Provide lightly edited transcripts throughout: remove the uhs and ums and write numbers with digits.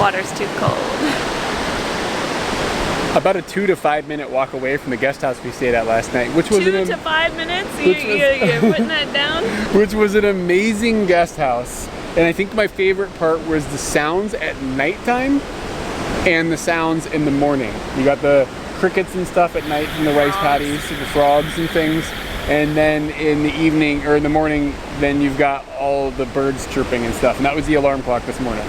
Water's too cold. About a 2 to 5 minute walk away from the guest house we stayed at last night, which was 2 to 5 minutes? You're putting that down? Which was an amazing guest house. And I think my favorite part was the sounds at nighttime and the sounds in the morning. You got the crickets and stuff at night from the rice paddies, the frogs and things. And then in the evening, or in the morning, then you've got all the birds chirping and stuff. And that was the alarm clock this morning.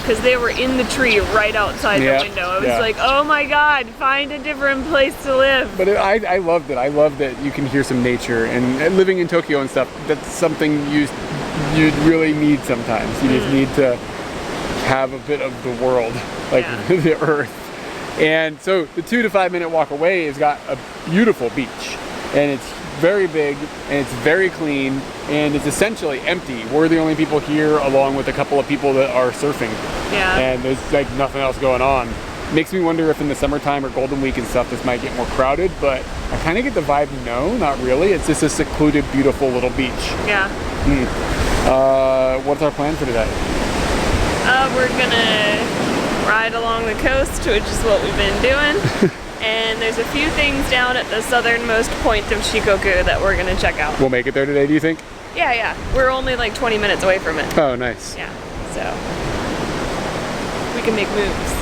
Because they were in the tree right outside the window. I was like, oh my God, find a different place to live. But I loved it. I love that you can hear some nature. And living in Tokyo and stuff, that's something you really need sometimes. You just need to have a bit of the world, like the earth. And so the 2 to 5 minute walk away has got a beautiful beach. And it's very big, and it's very clean, and it's essentially empty. We're the only people here, along with a couple of people that are surfing. Yeah. And there's like nothing else going on. Makes me wonder if in the summertime or Golden Week and stuff this might get more crowded, but I kind of get the vibe, no, not really. It's just a secluded, beautiful little beach. Yeah. What's our plan for today? We're gonna ride along the coast, which is what we've been doing. And there's a few things down at the southernmost point of Shikoku that we're gonna check out. We'll make it there today, do you think? Yeah. We're only like 20 minutes away from it. Oh, nice. Yeah, so we can make moves.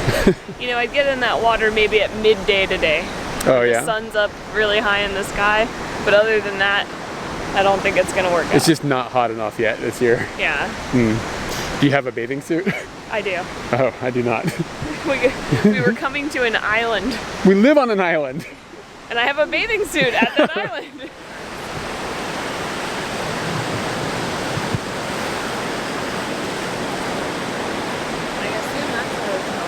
You know, I'd get in that water maybe at midday today. Oh, yeah? The sun's up really high in the sky, but other than that, I don't think it's gonna work out. It's just not hot enough yet this year. Yeah. Do you have a bathing suit? I do. Oh, I do not. We were coming to an island. We live on an island. And I have a bathing suit at that island. I assume that's a hotel.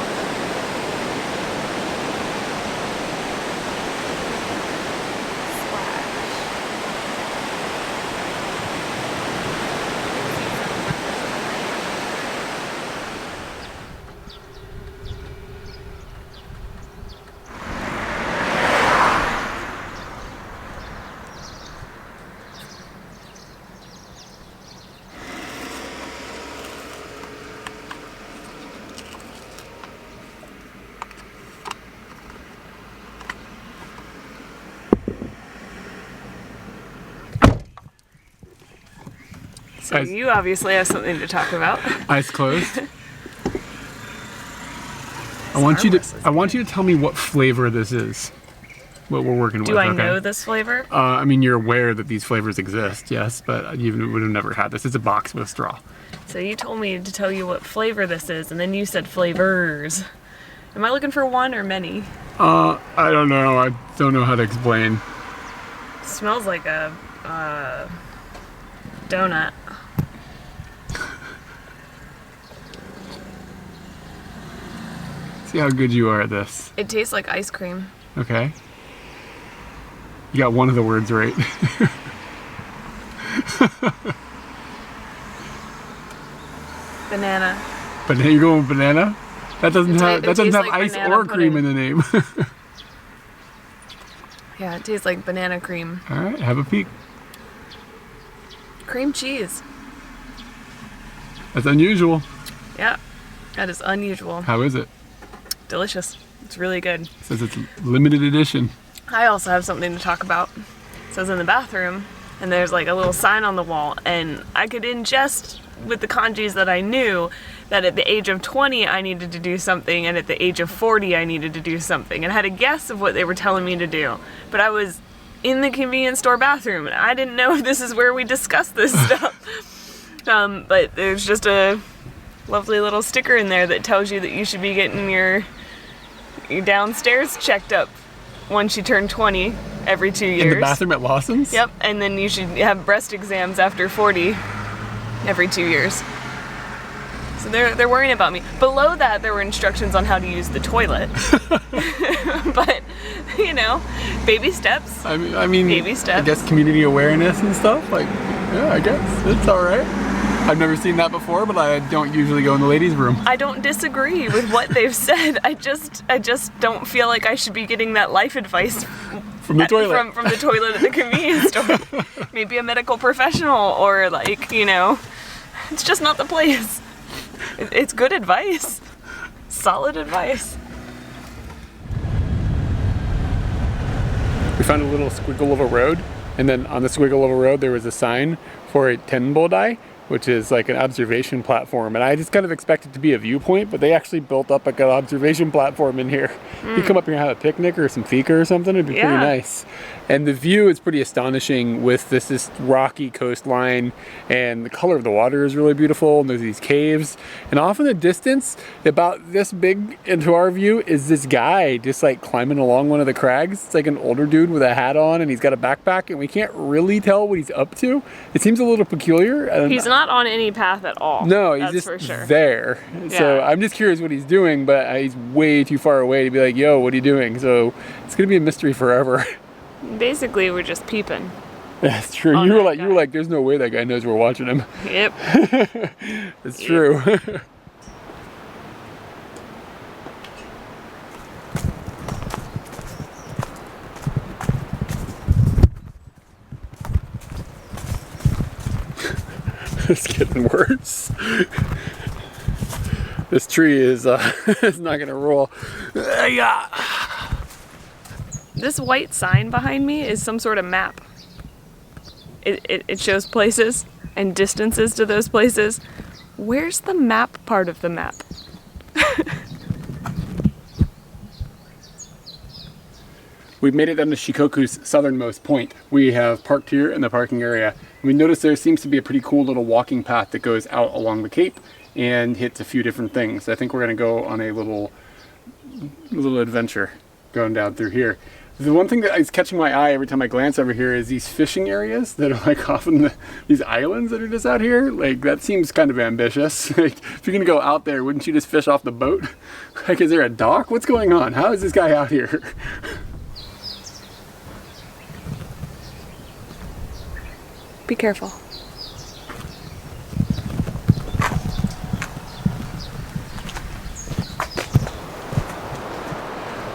So you obviously have something to talk about. Eyes closed. I want you to tell me what flavor this is. What we're working with. Do I know this flavor? I mean, you're aware that these flavors exist, yes, but you would have never had this. It's a box with a straw. So you told me to tell you what flavor this is, and then you said flavors. Am I looking for one or many? I don't know. I don't know how to explain. It smells like a donut. See how good you are at this. It tastes like ice cream. Okay. You got one of the words right. Banana. Banana? You're going with banana? That doesn't have like ice banana or cream in the name. Yeah, it tastes like banana cream. All right, have a peek. Cream cheese. That's unusual. Yeah, that is unusual. How is it? Delicious. It's really good. It says it's limited edition. I also have something to talk about. It says in the bathroom, and there's like a little sign on the wall, and I could ingest with the kanjis that I knew that at the age of 20 I needed to do something, and at the age of 40 I needed to do something, and I had a guess of what they were telling me to do. But I was in the convenience store bathroom, and I didn't know if this is where we discuss this stuff. But there's just a lovely little sticker in there that tells you that you should be getting your downstairs checked up once you turn 20 every 2 years. In the bathroom at Lawson's? Yep, and then you should have breast exams after 40 every 2 years. So they're worrying about me. Below that, there were instructions on how to use the toilet. But, you know, baby steps. I mean, baby steps. I guess community awareness and stuff. Like, yeah, I guess it's all right. I've never seen that before, but I don't usually go in the ladies' room. I don't disagree with what they've said. I just don't feel like I should be getting that life advice From the toilet. From the toilet at the convenience store. Maybe a medical professional, or like, you know, it's just not the place. It's good advice. Solid advice. We found a little squiggle of a road, and then on the squiggle of a road there was a sign for a tenbodai, which is like an observation platform, and I just kind of expected it to be a viewpoint, but they actually built up like an observation platform in here. You come up here and have a picnic or some fika or something, it'd be pretty nice. And the view is pretty astonishing with this rocky coastline, and the color of the water is really beautiful, and there's these caves, and off in the distance, about this big into our view, is this guy just like climbing along one of the crags. It's like an older dude with a hat on, and he's got a backpack, and we can't really tell what he's up to. It seems a little peculiar. He's not on any path at all. No, he's just for sure. there. Yeah. So I'm just curious what he's doing, but he's way too far away to be like, yo, what are you doing? So it's gonna be a mystery forever. Basically, we're just peeping. That's true. You were like, there's no way that guy knows we're watching him. Yep. It's true. It's getting worse. This tree is it's not gonna roll. This white sign behind me is some sort of map. It shows places and distances to those places. Where's the map part of the map? We've made it down to Shikoku's southernmost point. We have parked here in the parking area. We noticed there seems to be a pretty cool little walking path that goes out along the cape and hits a few different things. I think we're gonna go on a little adventure going down through here. The one thing that is catching my eye every time I glance over here is these fishing areas that are like off in these islands that are just out here. Like, that seems kind of ambitious. Like, if you're gonna go out there, wouldn't you just fish off the boat? Like, is there a dock? What's going on? How is this guy out here? Be careful.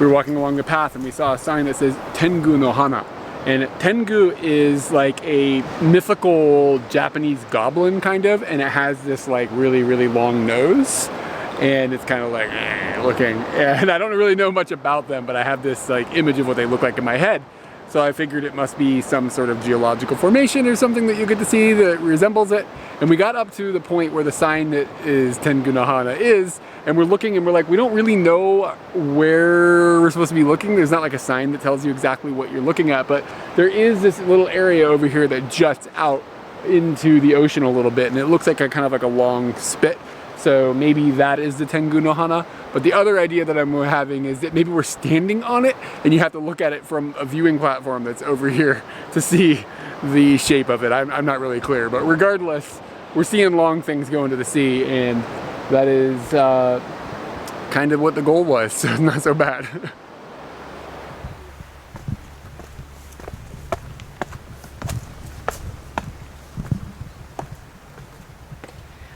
We were walking along the path and we saw a sign that says Tengu no Hana. And Tengu is like a mythical Japanese goblin kind of, and it has this like really, really long nose. And it's kind of like looking. And I don't really know much about them, but I have this like image of what they look like in my head. So I figured it must be some sort of geological formation or something that you get to see that resembles it. And we got up to the point where the sign that is Tengu no Hana is, and we're looking and we're like, we don't really know where we're supposed to be looking. There's not like a sign that tells you exactly what you're looking at, but there is this little area over here that juts out into the ocean a little bit, and it looks like a kind of like a long spit. So maybe that is the Tengu no Hana. But the other idea that I'm having is that maybe we're standing on it and you have to look at it from a viewing platform that's over here to see the shape of it. I'm not really clear, but regardless, we're seeing long things go into the sea, and that is kind of what the goal was, so it's not so bad.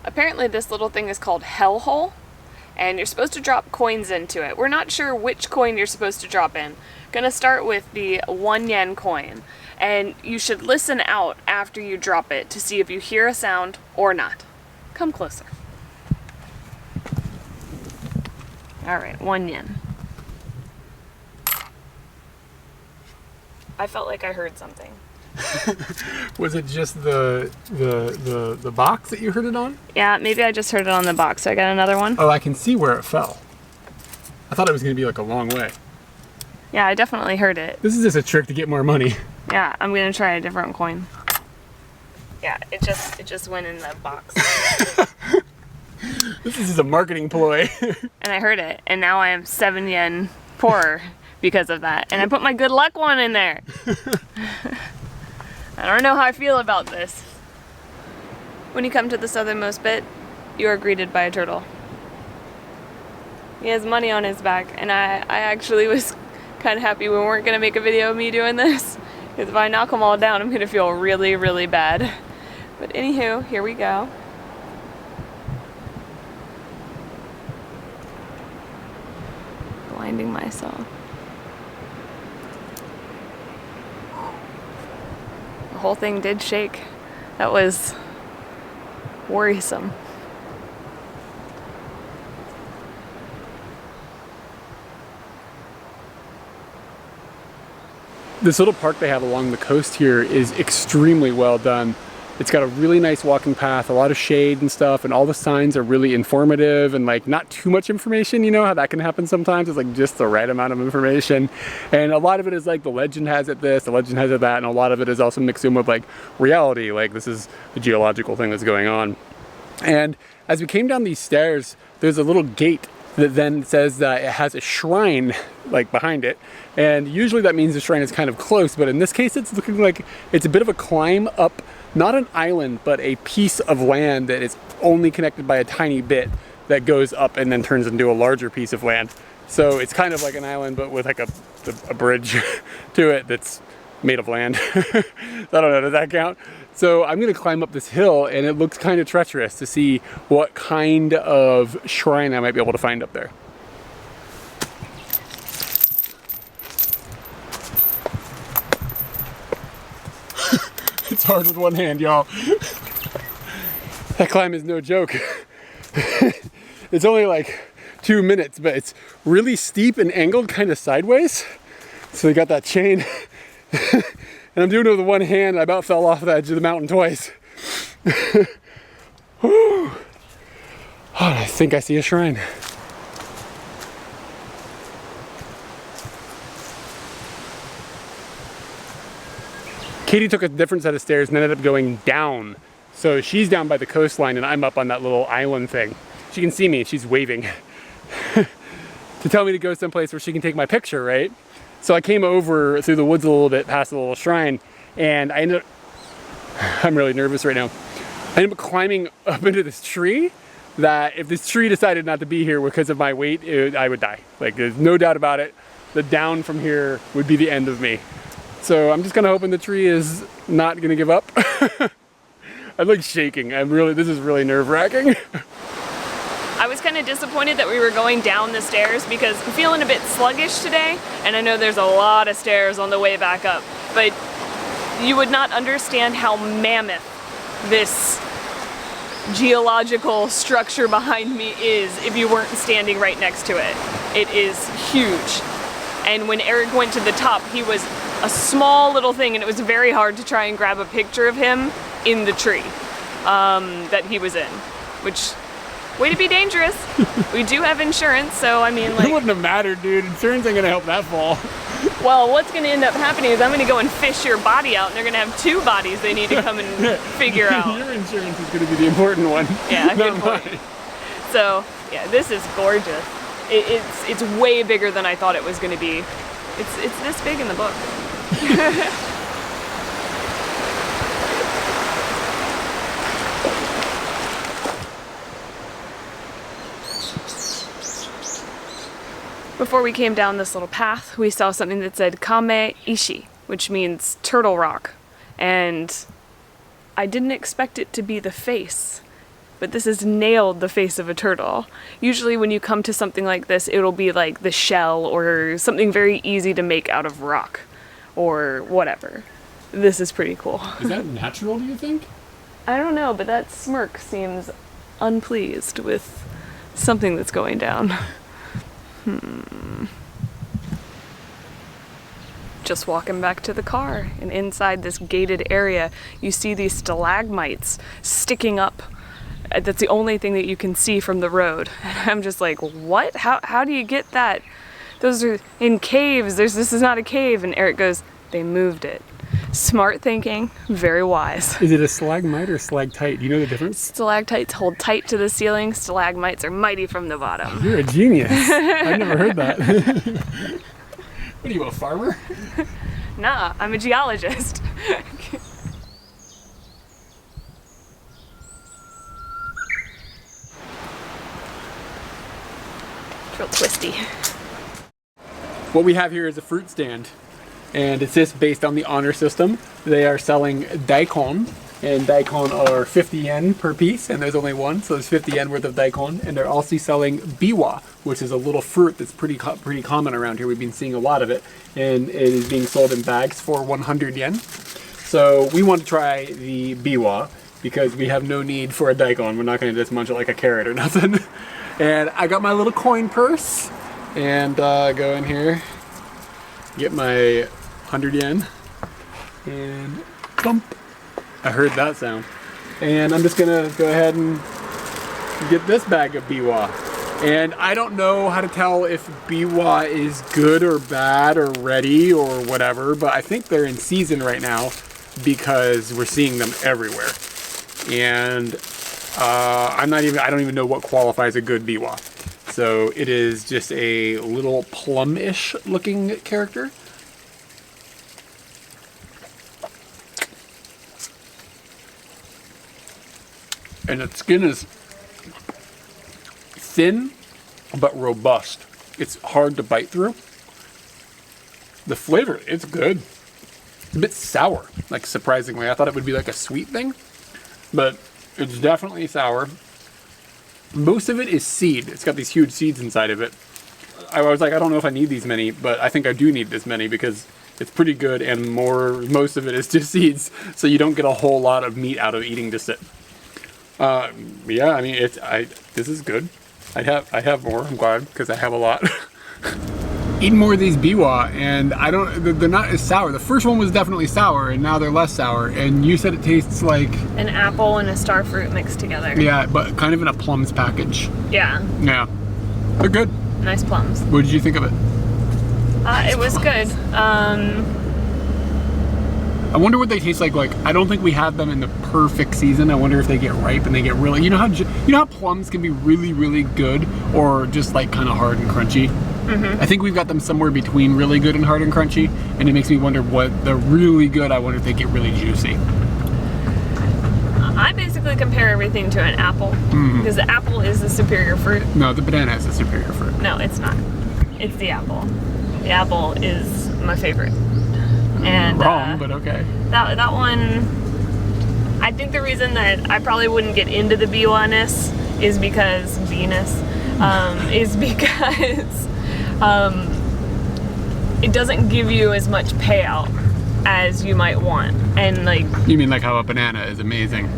Apparently this little thing is called Hellhole, and you're supposed to drop coins into it. We're not sure which coin you're supposed to drop in. Gonna start with the 1 yen coin, and you should listen out after you drop it to see if you hear a sound or not. Come closer. Alright, 1 yen. I felt like I heard something. Was it just the box that you heard it on? Yeah, maybe I just heard it on the box. So I got another one. Oh, I can see where it fell. I thought it was going to be like a long way. Yeah, I definitely heard it. This is just a trick to get more money. Yeah, I'm gonna try a different coin. Yeah, it just went in the box. This is just a marketing ploy. And I heard it, and now I am 7 yen poorer because of that. And I put my good luck one in there. I don't know how I feel about this. When you come to the southernmost bit, you are greeted by a turtle. He has money on his back, and I actually was kind of happy we weren't going to make a video of me doing this, because if I knock them all down, I'm going to feel really, really bad. But anywho, here we go. Blinding myself. The whole thing did shake. That was worrisome. This little park they have along the coast here is extremely well done. It's got a really nice walking path, a lot of shade and stuff, and all the signs are really informative and like not too much information. You know how that can happen sometimes? It's like just the right amount of information. And a lot of it is like the legend has it this, the legend has it that, and a lot of it is also mixed in with like reality, like this is the geological thing that's going on. And as we came down these stairs, there's a little gate that then says that it has a shrine like behind it, and usually that means the shrine is kind of close, but in this case it's looking like it's a bit of a climb up, not an island, but a piece of land that is only connected by a tiny bit that goes up and then turns into a larger piece of land. So it's kind of like an island, but with like a bridge to it that's made of land. I don't know, does that count? So I'm gonna climb up this hill, and it looks kind of treacherous to see what kind of shrine I might be able to find up there. It's hard with one hand, y'all. That climb is no joke. It's only like 2 minutes, but it's really steep and angled kind of sideways. So you got that chain. And I'm doing it with one hand. I about fell off the edge of the mountain twice. Oh, I think I see a shrine. Katie took a different set of stairs and ended up going down. So she's down by the coastline and I'm up on that little island thing. She can see me, she's waving to tell me to go someplace where she can take my picture, right? So I came over through the woods a little bit past the little shrine, and I ended up, I'm really nervous right now. I ended up climbing up into this tree that if this tree decided not to be here because of my weight, I would die. Like there's no doubt about it. The down from here would be the end of me. So I'm just kind of hoping the tree is not gonna give up. I'm like shaking. This is really nerve-wracking. I was kind of disappointed that we were going down the stairs because I'm feeling a bit sluggish today, and I know there's a lot of stairs on the way back up, but you would not understand how mammoth this geological structure behind me is if you weren't standing right next to it. It is huge. And when Eric went to the top, he was a small little thing, and it was very hard to try and grab a picture of him in the tree that he was in, which, way to be dangerous. We do have insurance, so I mean, like... It wouldn't have mattered, dude. Insurance ain't gonna help that fall. Well, what's gonna end up happening is I'm gonna go and fish your body out, and they're gonna have two bodies they need to come and figure out. Your insurance is gonna be the important one. Yeah, good point. So, yeah, this is gorgeous. It's way bigger than I thought it was gonna be. It's this big in the book. Before we came down this little path, we saw something that said Kame Ishi, which means turtle rock. And I didn't expect it to be the face, but this has nailed the face of a turtle. Usually when you come to something like this, it'll be like the shell or something very easy to make out of rock or whatever. This is pretty cool. Is that natural, do you think? I don't know, but that smirk seems unpleased with something that's going down. Just walking back to the car, and inside this gated area, you see these stalagmites sticking up. That's the only thing that you can see from the road. And I'm just like, what? How do you get that? Those are in caves. This is not a cave. And Eric goes, they moved it. Smart thinking, very wise. Is it a stalagmite or stalactite? Do you know the difference? Stalactites hold tight to the ceiling. Stalagmites are mighty from the bottom. You're a genius. I've never heard that. What are you, a farmer? Nah, I'm a geologist. It's real twisty. What we have here is a fruit stand. And it's just based on the honor system. They are selling daikon, and daikon are 50 yen per piece, and there's only one, so there's 50 yen worth of daikon. And they're also selling biwa, which is a little fruit that's pretty common around here. We've been seeing a lot of it, and it is being sold in bags for 100 yen. So we want to try the biwa because we have no need for a daikon. We're not going to just munch it like a carrot or nothing. And I got my little coin purse and go in here, get my 100 yen, and bump. I heard that sound. And I'm just gonna go ahead and get this bag of biwa. And I don't know how to tell if biwa is good or bad or ready or whatever, but I think they're in season right now because we're seeing them everywhere. And I don't even know what qualifies a good biwa. So it is just a little plum-ish looking character. And its skin is thin, but robust. It's hard to bite through. The flavor, it's good. It's a bit sour, like surprisingly. I thought it would be like a sweet thing, but it's definitely sour. Most of it is seed. It's got these huge seeds inside of it. I was like, I don't know if I need these many, but I think I do need this many because it's pretty good, and most of it is just seeds, so you don't get a whole lot of meat out of eating just it. Yeah, I mean, this is good. I have more. I'm glad because I have a lot. Eating more of these biwa, and they're not as sour. The first one was definitely sour, and now they're less sour. And you said it tastes like an apple and a star fruit mixed together. Yeah, but kind of in a plums package. Yeah. Yeah, they're good. Nice plums. What did you think of it? It was good. I wonder what they taste like. Like, I don't think we have them in the perfect season. I wonder if they get ripe and they get really, you know how plums can be really, really good or just like kind of hard and crunchy. Mm-hmm. I think we've got them somewhere between really good and hard and crunchy, and it makes me wonder what the really good. I wonder if they get really juicy. I basically compare everything to an apple because the apple is the superior fruit. No, the banana is the superior fruit. No, it's not. It's the apple. The apple is my favorite. And wrong, but okay. That one, I think the reason that I probably wouldn't get into the biwa-ness is because it doesn't give you as much payout as you might want, and like. You mean like how a banana is amazing?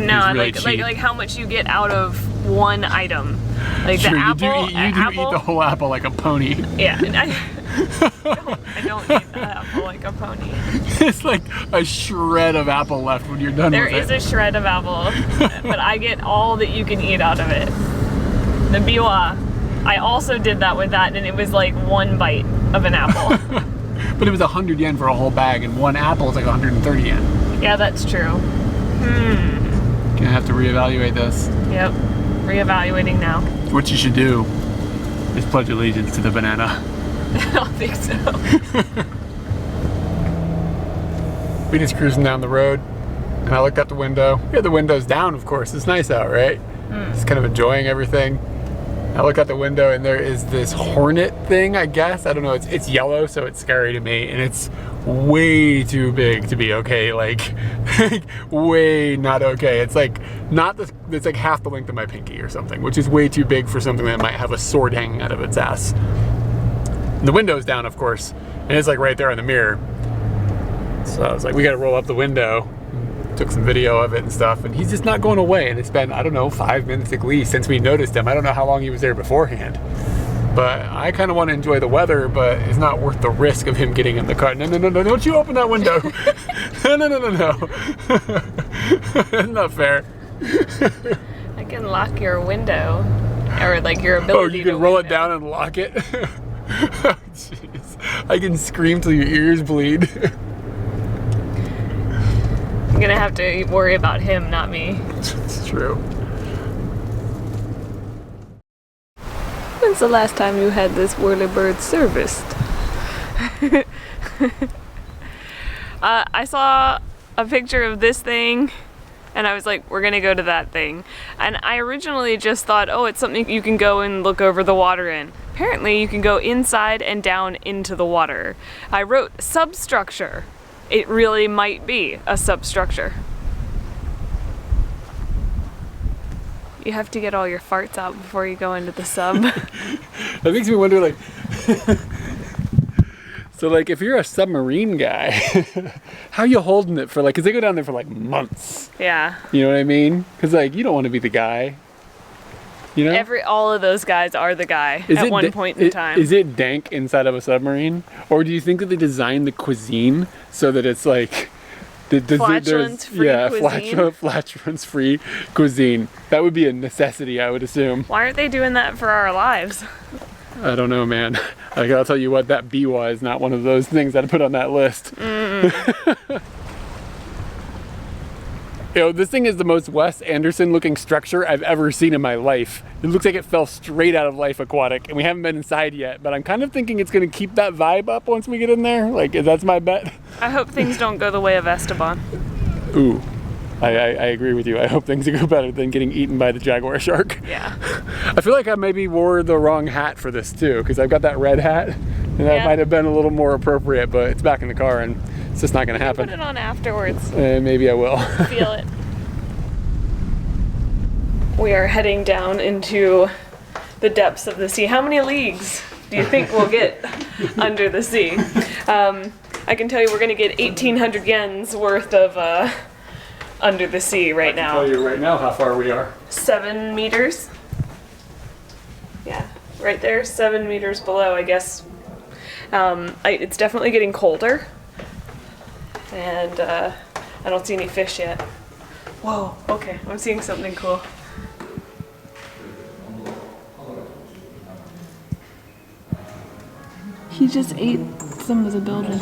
No, really like how much you get out of one item. Like sure, the apple. You do eat the whole apple like a pony. Yeah. I don't eat the apple like a pony. It's like a shred of apple left when you're done with it. There is a shred of apple, but I get all that you can eat out of it. The biwa, I also did that with that, and it was like one bite of an apple. But it was 100 yen for a whole bag, and one apple is like 130 yen. Yeah, that's true. Gonna have to reevaluate this. Yep, reevaluating now. What you should do is pledge allegiance to the banana. I don't think so. We just cruising down the road, and I looked out the window. Yeah, the window's down, of course. It's nice out, right? Just kind of enjoying everything. I look out the window, and there is this hornet thing, I guess. I don't know. It's yellow, so it's scary to me, and it's way too big to be okay. Like way not okay. It's like it's like half the length of my pinky or something, which is way too big for something that might have a sword hanging out of its ass. And the window's down, of course, and it's like right there in the mirror. So I was like, we gotta roll up the window. Took some video of it and stuff, and he's just not going away. And it's been, I don't know, 5 minutes at least since we noticed him. I don't know how long he was there beforehand. But I kind of want to enjoy the weather, but it's not worth the risk of him getting in the car. No, don't you open that window. No. That's not fair. I can lock your window, or like your ability to you can roll it down and lock it? Oh, jeez. I can scream till your ears bleed. I'm gonna have to worry about him, not me. It's true. When's the last time you had this whirlybird serviced? I saw a picture of this thing, and I was like, we're gonna go to that thing. And I originally just thought, oh, it's something you can go and look over the water in. Apparently you can go inside and down into the water. I wrote substructure. It really might be a substructure. You have to get all your farts out before you go into the sub. That makes me wonder, like, So like if you're a submarine guy, how you holding it for like, cause they go down there for like months. Yeah. You know what I mean? Cause like you don't want to be the guy. You know? All of those guys are the guy at one point in time. Is it dank inside of a submarine? Or do you think that they designed the cuisine so that it's like flatulence-free cuisine? Flatulence-free cuisine. That would be a necessity, I would assume. Why aren't they doing that for our lives? I don't know, man. Like, I'll tell you what, that biwa is not one of those things I'd put on that list. You know, this thing is the most Wes Anderson looking structure I've ever seen in my life. It looks like it fell straight out of Life Aquatic, and we haven't been inside yet, but I'm kind of thinking it's gonna keep that vibe up once we get in there. Like, that's my bet. I hope things don't go the way of Esteban. Ooh, I agree with you. I hope things go better than getting eaten by the jaguar shark. Yeah. I feel like I maybe wore the wrong hat for this too, because I've got that red hat, and that might have been a little more appropriate, but it's back in the car, and it's just not gonna happen. Put it on afterwards. Maybe I will. Feel it. We are heading down into the depths of the sea. How many leagues do you think we'll get under the sea? I can tell you we're going to get 1,800 yen's worth of under the sea right now. I can tell you right now how far we are. 7 meters. Yeah, right there, 7 meters below, I guess. It's definitely getting colder. And I don't see any fish yet. Whoa, okay, I'm seeing something cool. He just ate some of the building.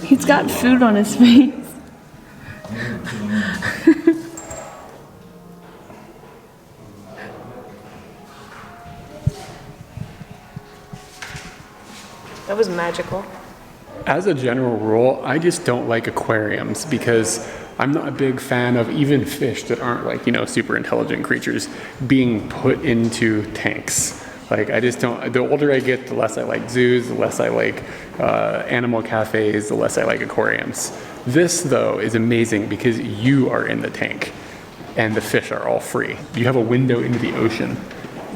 He's got food on his face. That was magical. As a general rule, I just don't like aquariums because I'm not a big fan of even fish that aren't like, you know, super intelligent creatures being put into tanks. Like, I just don't, the older I get, the less I like zoos, the less I like animal cafes, the less I like aquariums. This, though, is amazing because you are in the tank and the fish are all free. You have a window into the ocean,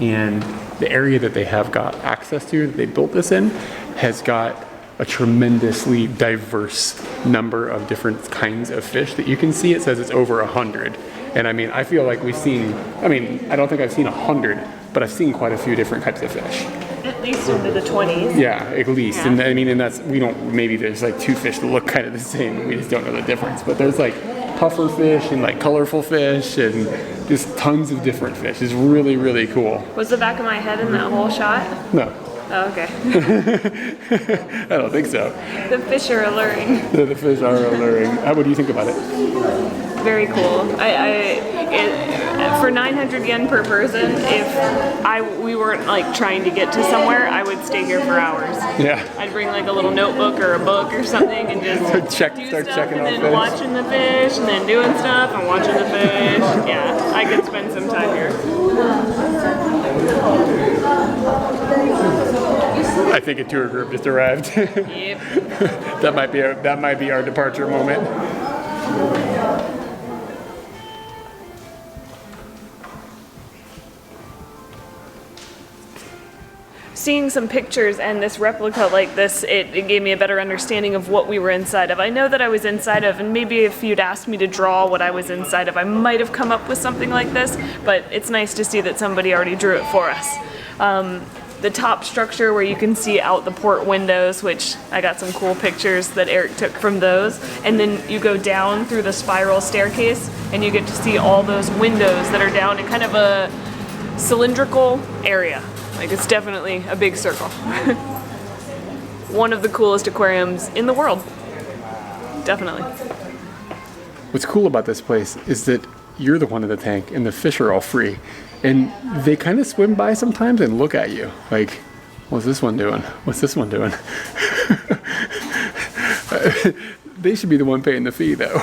and the area that they have got access to, that they built this in, has got a tremendously diverse number of different kinds of fish that you can see. It says it's over 100. And I mean, I feel like we've seen, I mean, I don't think I've seen 100, but I've seen quite a few different types of fish. At least into the 20s. Yeah, at least. Yeah. And I mean, and that's, we don't, maybe there's like 2 fish that look kind of the same, and we just don't know the difference. But there's like puffer fish and like colorful fish and just tons of different fish. It's really, really cool. Was the back of my head in that whole shot? No. Oh, okay. I don't think so. The fish are alluring. The fish are alluring. What do you think about it? Very cool. For 900 yen per person, if we weren't like trying to get to somewhere, I would stay here for hours. Yeah. I'd bring like a little notebook or a book or something and just start stuff checking and out then fish. watching the fish and then doing stuff and watching the fish. Yeah, I could spend some time here. I think a tour group just arrived. Yep. that might be our departure moment. Seeing some pictures and this replica like this, it gave me a better understanding of what we were inside of. I know that I was inside of, and maybe if you'd asked me to draw what I was inside of, I might have come up with something like this, but it's nice to see that somebody already drew it for us. The top structure where you can see out the port windows, which I got some cool pictures that Eric took from those, and then you go down through the spiral staircase and you get to see all those windows that are down in kind of a cylindrical area. Like, it's definitely a big circle. One of the coolest aquariums in the world. Definitely. What's cool about this place is that you're the one in the tank and the fish are all free. And they kind of swim by sometimes and look at you. Like, what's this one doing? What's this one doing? They should be the one paying the fee, though.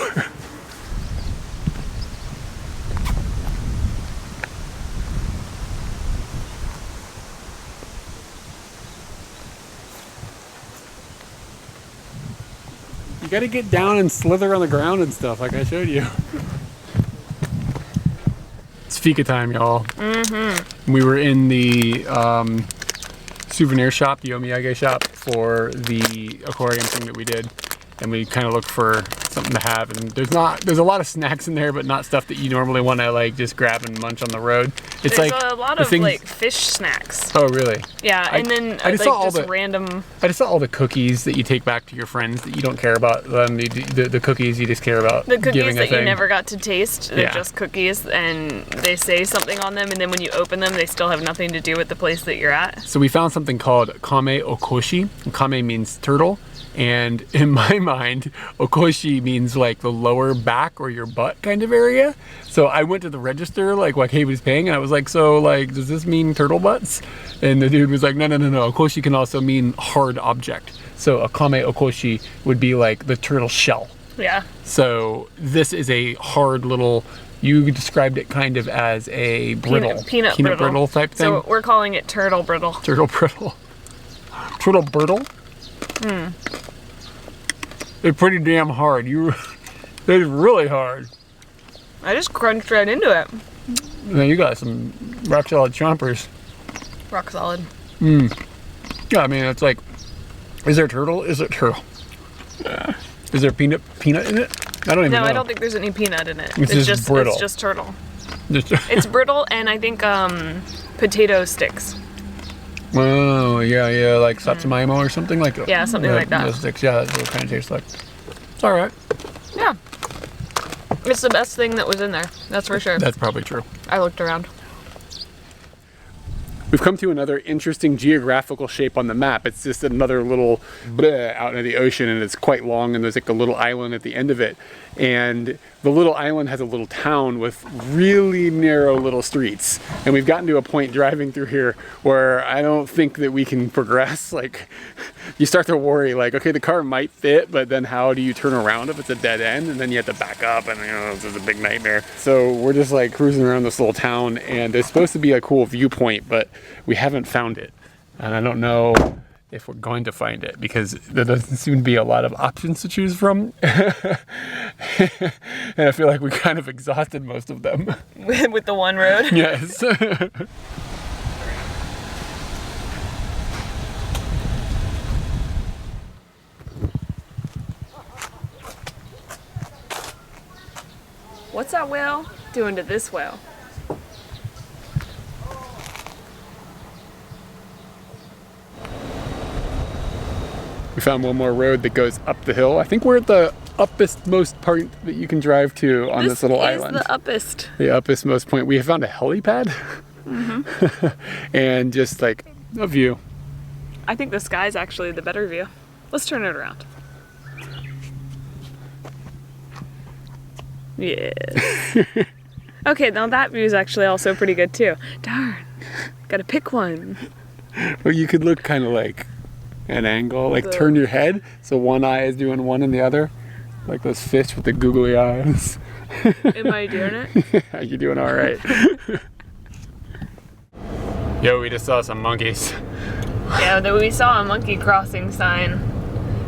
You gotta get down and slither on the ground and stuff like I showed you. It's fika time, y'all. Mm-hmm. We were in the souvenir shop, the omiyage shop, for the aquarium thing that we did. And we kind of looked for something to have, and there's a lot of snacks in there, but not stuff that you normally want to like just grab and munch on the road. It's There's like a lot of like fish snacks. Oh really? Yeah, and then I just saw all just the random. I just saw all the cookies that you take back to your friends that you don't care about them. The cookies you just care about The cookies giving a that you thing. never got to taste. They're Yeah. just cookies, and they say something on them, and then when you open them, they still have nothing to do with the place that you're at. So we found something called kame okoshi. Kame means turtle. And in my mind, okoshi means like the lower back or your butt kind of area. So I went to the register like while Kate was paying, and I was like, so like, does this mean turtle butts? And the dude was like, no. Okoshi can also mean hard object. So a kame okoshi would be like the turtle shell. Yeah. So this is a hard little, you described it kind of as a brittle. Peanut brittle type thing. So we're calling it turtle brittle. Turtle brittle. Turtle brittle? They're pretty damn hard. They're really hard. I just crunched right into it. Man, you got some rock solid chompers. Rock solid. Yeah, I mean, it's like, is there turtle? Is it turtle? Is there peanut in it? I don't even know. No, I don't think there's any peanut in it. It's just brittle. It's just turtle. Just It's brittle and I think potato sticks. Oh, yeah, like Satsumimo or something like that. Yeah, something like that. Those sticks, yeah, that's what it kind of tastes like. It's all right. Yeah. It's the best thing that was in there. That's for sure. That's probably true. I looked around. We've come to another interesting geographical shape on the map. It's just another little bleh out into the ocean, and it's quite long, and there's like a little island at the end of it. And the little island has a little town with really narrow little streets. And we've gotten to a point driving through here where I don't think that we can progress. Like, you start to worry, like, okay, the car might fit, but then how do you turn around if it's a dead end? And then you have to back up, and this is a big nightmare. So we're just like cruising around this little town, and there's supposed to be a cool viewpoint, but we haven't found it. And I don't know if we're going to find it, because there doesn't seem to be a lot of options to choose from. And I feel like we kind of exhausted most of them. With the one road? Yes. What's that whale doing to this whale? We found one more road that goes up the hill. I think we're at the uppest most part that you can drive to on this little island. This is the uppest. The uppest most point. We have found a helipad. And just like a view. I think the sky's actually the better view. Let's turn it around. Yes. Okay, now that view is actually also pretty good too. Darn. Gotta pick one. Well, you could look kind of like an angle, like turn your head so one eye is doing one and the other, like those fish with the googly eyes. Am I doing it? You're doing all right. Yo, we just saw some monkeys. Yeah, we saw a monkey crossing sign.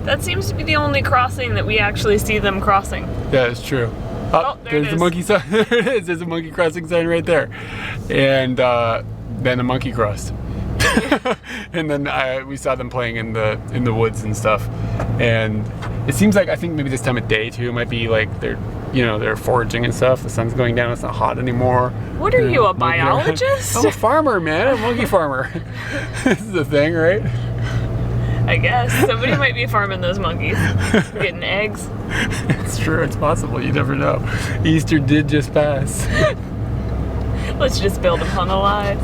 That seems to be the only crossing that we actually see them crossing. Yeah, it's true. Oh, there there's it the is. monkey sign. There it is. There's a monkey crossing sign right there. And then a monkey crossed. And then we saw them playing in the woods and stuff. And it seems like, I think maybe this time of day too, it might be like they're foraging and stuff. The sun's going down, it's not hot anymore. What are you, a biologist? I'm a farmer, man. I'm a monkey farmer. This is the thing, right? I guess. Somebody might be farming those monkeys. Getting eggs. It's true, it's possible, you never know. Easter did just pass. Let's just build upon the lies.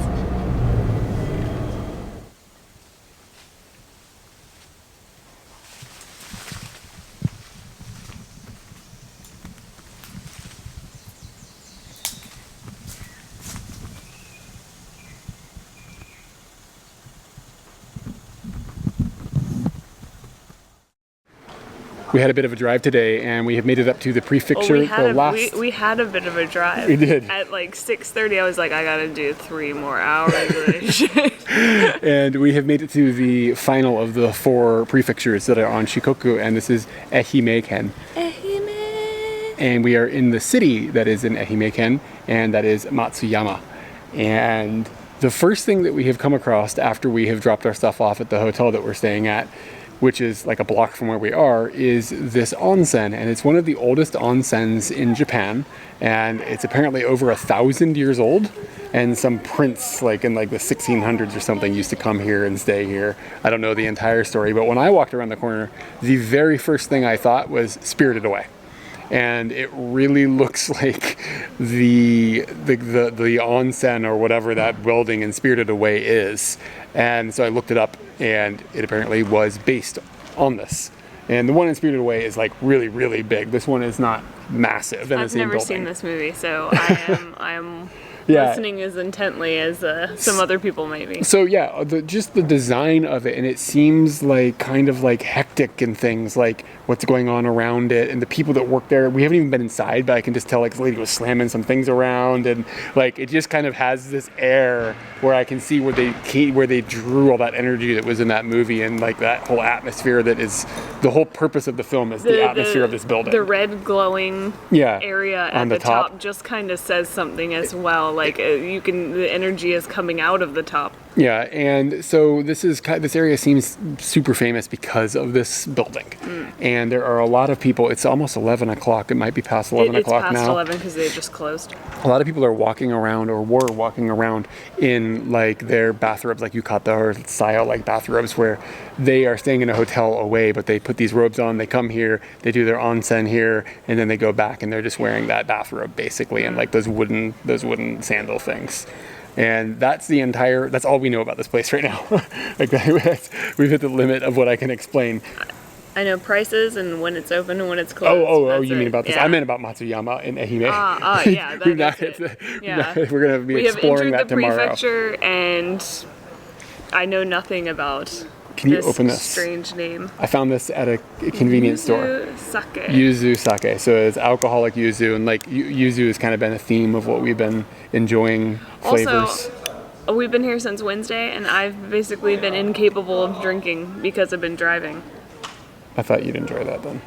We had a bit of a drive today, and we have made it up to the prefecture. We had a bit of a drive. We did. At like 6:30, I was like, I gotta do 3 more hours of this shit. And we have made it to the final of the 4 prefectures that are on Shikoku, and this is Ehime-ken. Ehime. And we are in the city that is in Ehime-ken, and that is Matsuyama. And The first thing that we have come across after we have dropped our stuff off at the hotel that we're staying at, which is like a block from where we are, is this onsen. And it's one of the oldest onsens in Japan. And it's apparently over 1,000 years old. And some prince, like in like the 1600s or something, used to come here and stay here. I don't know the entire story, but when I walked around the corner, the very first thing I thought was Spirited Away. And it really looks like the onsen or whatever that building in Spirited Away is. And so I looked it up, and it apparently was based on this. And the one in Spirited Away is like really, really big. This one is not massive. I've never seen this movie, so I am listening as intently as some other people might be. So yeah, just the design of it, and it seems like kind of like hectic and things, like what's going on around it, and the people that work there. We haven't even been inside, but I can just tell like this lady was slamming some things around, and like it just kind of has this air where I can see where they drew all that energy that was in that movie, and like that whole atmosphere that is the whole purpose of the film is the atmosphere of this building. The red glowing area at the top just kind of says something as well. Like the energy is coming out of the top. Yeah, and so this area seems super famous because of this building. And there are a lot of people. It's almost 11 o'clock. It might be past 11 o'clock now. It's past 11 because they just closed. A lot of people are walking around, or were walking around in like their bathrobes, like yukata or style, like bathrobes, where they are staying in a hotel away, but they put these robes on, they come here, they do their onsen here, and then they go back and they're just wearing that bathrobe basically, and like those wooden sandal things. And that's all we know about this place right now. Like we've hit the limit of what I can explain. I know prices and when it's open and when it's closed. Oh, you mean about this? Yeah. I meant about Matsuyama and Ehime. Yeah, that's it. We're going to be exploring that tomorrow. We have entered the prefecture, and I know nothing about Can you open this? Strange name. I found this at a convenience store. Yuzu sake. So it's alcoholic yuzu, and like yuzu has kind of been a theme of what we've been enjoying flavors. Also, we've been here since Wednesday, and I've basically been incapable of drinking because I've been driving. I thought you'd enjoy that then.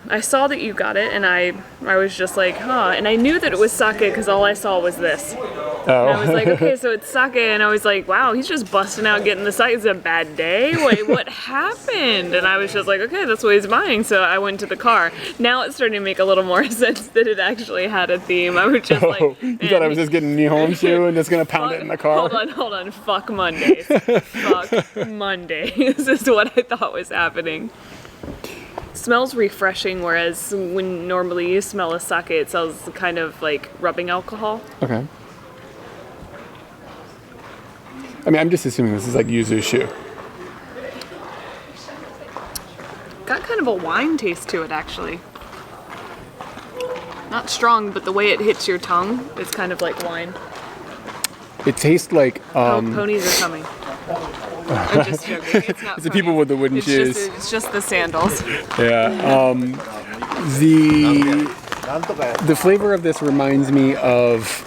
I saw that you got it, and I was just like, huh. And I knew that it was sake because all I saw was this. Oh. And I was like, okay, so it's sake. And I was like, wow, he's just busting out getting the sake. It's a bad day? Wait, what happened? And I was just like, okay, that's what he's buying. So I went to the car. Now it's starting to make a little more sense that it actually had a theme. I was just like... You thought I was just getting Nihonshu and just going to pound it in the car? Hold on. Fuck Mondays. Fuck Mondays. This is what I thought was happening. Smells refreshing, whereas when normally you smell a sake, it smells kind of like rubbing alcohol. Okay. I mean, I'm just assuming this is like yuzu shu. Got kind of a wine taste to it, actually. Not strong, but the way it hits your tongue, it's kind of like wine. It tastes like... ponies are coming. I'm just joking. It's not the people with the wooden shoes. It's just the sandals. Yeah. The flavor of this reminds me of...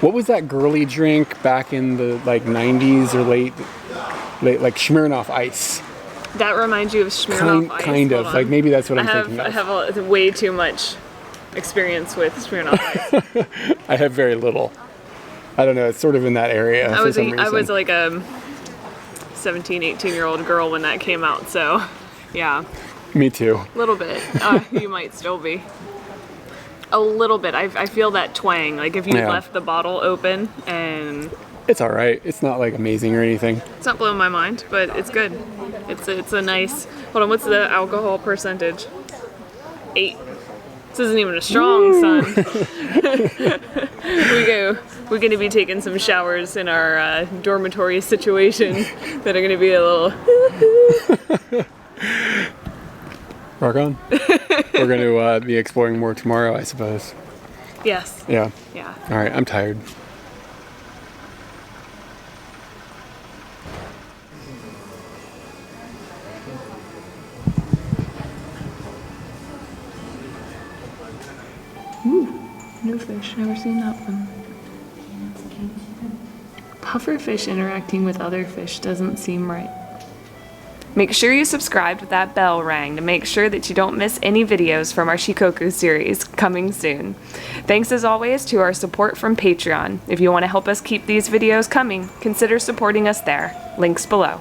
What was that girly drink back in the like 90s or late like Smirnoff Ice? That reminds you of Smirnoff Ice? Kind of. Like maybe that's what I'm thinking of. I have way too much experience with Smirnoff Ice. I have very little. I don't know. It's sort of in that area for some reason. I was like a 17, 18-year-old girl when that came out, so yeah. Me too. A little bit. You might still be. A little bit. I feel that twang. Like if you left the bottle open and... It's all right. It's not like amazing or anything. It's not blowing my mind, but it's good. It's a nice... Hold on, what's the alcohol percentage? 8. This isn't even a strong, son. We're going to be taking some showers in our dormitory situation that are going to be a little... Rock on. We're going to be exploring more tomorrow, I suppose. Yes. Yeah. Yeah. All right, I'm tired. Ooh, new fish. Never seen that one. Pufferfish interacting with other fish doesn't seem right. Make sure you subscribed with that bell rang to make sure that you don't miss any videos from our Shikoku series coming soon. Thanks as always to our support from Patreon. If you want to help us keep these videos coming, consider supporting us there. Links below.